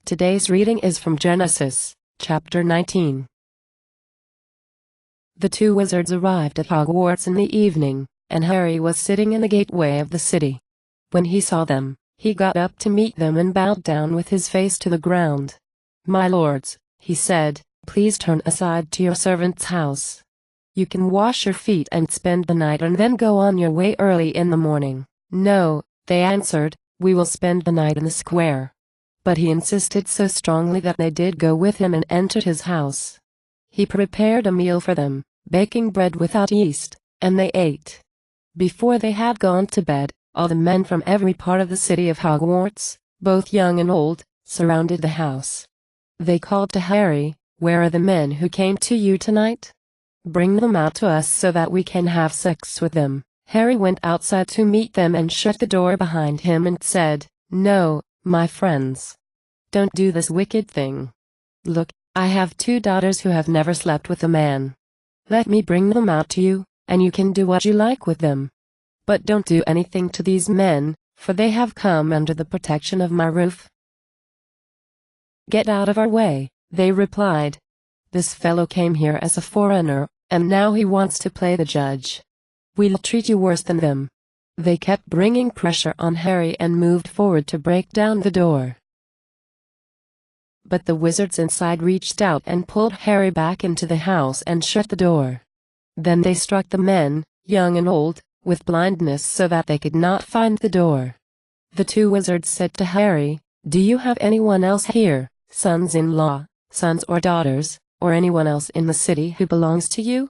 Today's reading is from Genesis, chapter 19. The two wizards arrived at Hogwarts in the evening, and Harry was sitting in the gateway of the city. When he saw them, he got up to meet them and bowed down with his face to the ground. "My lords," he said, "please turn aside to your servant's house. You can wash your feet and spend the night and then go on your way early in the morning." "No," they answered, "we will spend the night in the square." But he insisted so strongly that they did go with him and entered his house. He prepared a meal for them, baking bread without yeast, and they ate. Before they had gone to bed, all the men from every part of the city of Hogwarts, both young and old, surrounded the house. They called to Harry, "Where are the men who came to you tonight? Bring them out to us so that we can have sex with them." Harry went outside to meet them and shut the door behind him and said, "No, my friends. Don't do this wicked thing. Look, I have two daughters who have never slept with a man. Let me bring them out to you, and you can do what you like with them. But don't do anything to these men, for they have come under the protection of my roof." "Get out of our way," they replied. "This fellow came here as a foreigner, and now he wants to play the judge. We'll treat you worse than them." They kept bringing pressure on Harry and moved forward to break down the door. But the wizards inside reached out and pulled Harry back into the house and shut the door. Then they struck the men, young and old, with blindness so that they could not find the door. The two wizards said to Harry, "Do you have anyone else here, sons-in-law, sons or daughters, or anyone else in the city who belongs to you?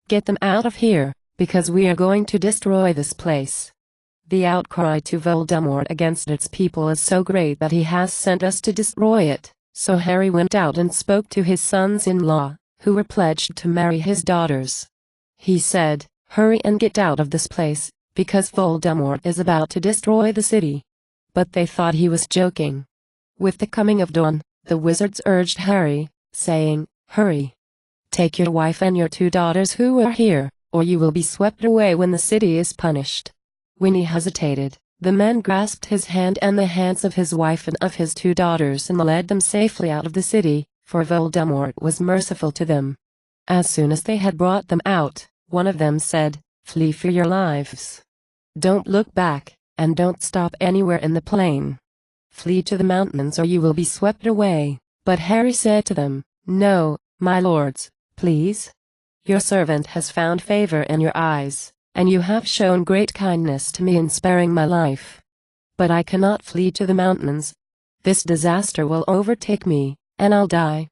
Get them out of here, because we are going to destroy this place. The outcry to Voldemort against its people is so great that he has sent us to destroy it." So Harry went out and spoke to his sons-in-law, who were pledged to marry his daughters. He said, "Hurry and get out of this place, because Voldemort is about to destroy the city." But they thought he was joking. With the coming of dawn, the wizards urged Harry, saying, "Hurry. Take your wife and your two daughters who are here, or you will be swept away when the city is punished." When he hesitated, the men grasped his hand and the hands of his wife and of his two daughters and led them safely out of the city, for Voldemort was merciful to them. As soon as they had brought them out, one of them said, "Flee for your lives. Don't look back, and don't stop anywhere in the plain. Flee to the mountains or you will be swept away." But Harry said to them, "No, my lords, please. Your servant has found favor in your eyes, and you have shown great kindness to me in sparing my life. But I cannot flee to the mountains. This disaster will overtake me, and I'll die.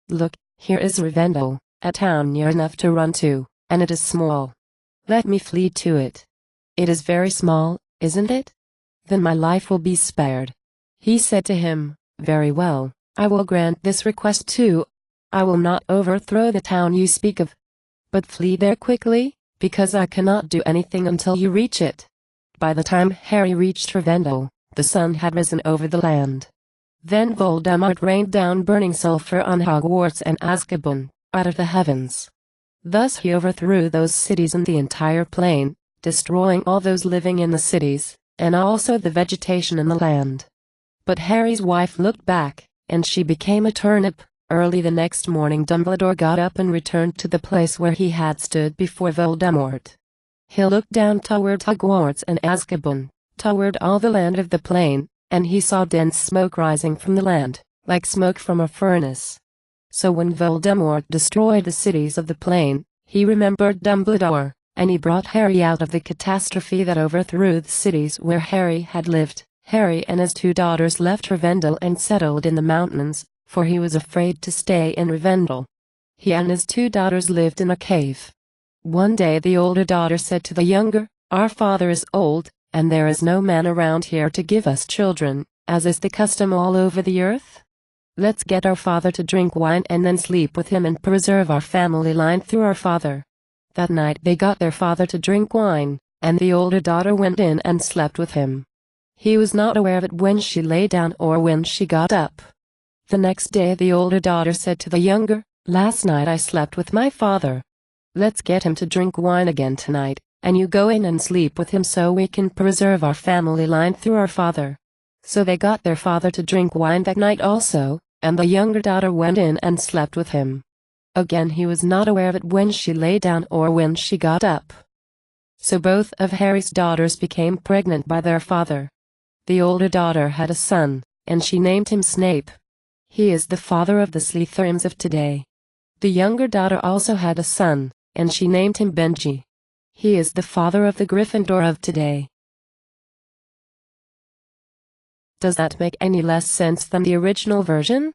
Look, here is Rivendell, a town near enough to run to, and it is small. Let me flee to it." "It is very small, isn't it? Then my life will be spared." He said to him, "Very well, I will grant this request too. I will not overthrow the town you speak of. But flee there quickly, because I cannot do anything until you reach it." By the time Harry reached Rivendell, the sun had risen over the land. Then Voldemort rained down burning sulfur on Hogwarts and Azkaban, out of the heavens. Thus he overthrew those cities and the entire plain, destroying all those living in the cities, and also the vegetation in the land. But Harry's wife looked back, and she became a turnip. Early the next morning Dumbledore got up and returned to the place where he had stood before Voldemort. He looked down toward Hogwarts and Azkaban, toward all the land of the plain, and he saw dense smoke rising from the land, like smoke from a furnace. So when Voldemort destroyed the cities of the plain, he remembered Dumbledore, and he brought Harry out of the catastrophe that overthrew the cities where Harry had lived. Harry and his two daughters left Rivendell and settled in the mountains, for he was afraid to stay in Rivendell. He and his two daughters lived in a cave. One day the older daughter said to the younger, "Our father is old, and there is no man around here to give us children, as is the custom all over the earth. Let's get our father to drink wine and then sleep with him and preserve our family line through our father." That night they got their father to drink wine, and the older daughter went in and slept with him. He was not aware of it when she lay down or when she got up. The next day the older daughter said to the younger, "Last night I slept with my father. Let's get him to drink wine again tonight, and you go in and sleep with him so we can preserve our family line through our father." So they got their father to drink wine that night also, and the younger daughter went in and slept with him. Again he was not aware of it when she lay down or when she got up. So both of Harry's daughters became pregnant by their father. The older daughter had a son, and she named him Snape. He is the father of the Slytherins of today. The younger daughter also had a son, and she named him Benji. He is the father of the Gryffindor of today. Does that make any less sense than the original version?